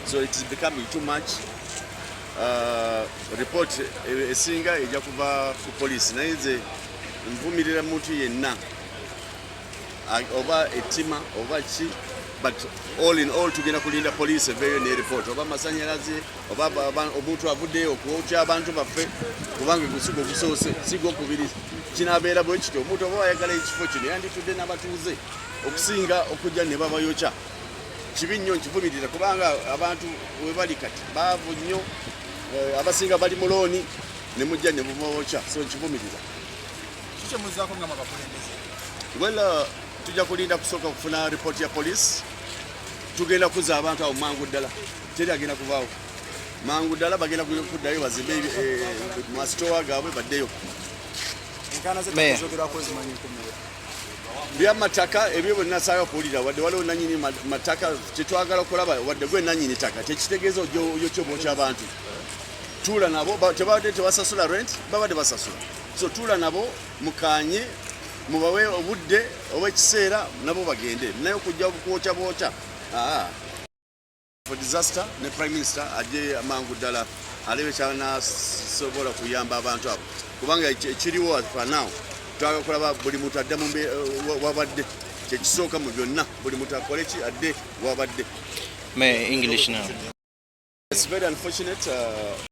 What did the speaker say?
So it is becoming too much. Report esinga ejja kuva ku police naye nze nvumirira muntu yenna oba ettima oba ki, but all in all tugenda kulinda police eveeyo ne report oba masanyalaze oba omuntu avuddeyo okwokya abantu baffe kubanga gusigo gusoose sigo kubiri kinabeera bwe kityo omuntu oba wayagala ekifo kino yanditudde n'abatuuze okusinga okujja ne babayokya kibi nnyo nkivumirira kubanga abantu we bali kati baavu nnyo abasinga bali mu looni ne mujja ne mubawokya so nkivumirira kikyemuzzaako nga abakulembeze well tujja kulinda kusooka kufuna report ya police tugenda kuza abantu awo mangu ddala teri agenda kuvaawo mangu ddala bagenda kuddayo bazimbe masitowa gaabwe baddeyo enkana zetuzogerwako zimanyiko byamataka ebyo bwe nasaayo okuwulira wadde waliwo nanyini mataka kyetwagala okulaba wadde gwe nanyini taka tekitegeeza oyokyobo ky'abantu tuula nabo tebadde tebasasula rent babadde basasula so tuula nabo mukanye mubawe obudde obw'ekiseera nabo bagende naye okujja kwokya bwokya for disaster ne prime minister ajje amangu ddala alebe kyanasobola kuyamba abantu abo kubanga ekiriwo for now twagala kulaba buli muntu adde wabadde kyekisooka mu byonna buli muntu akole ki adde wabadde. English now. It's very unfortunate.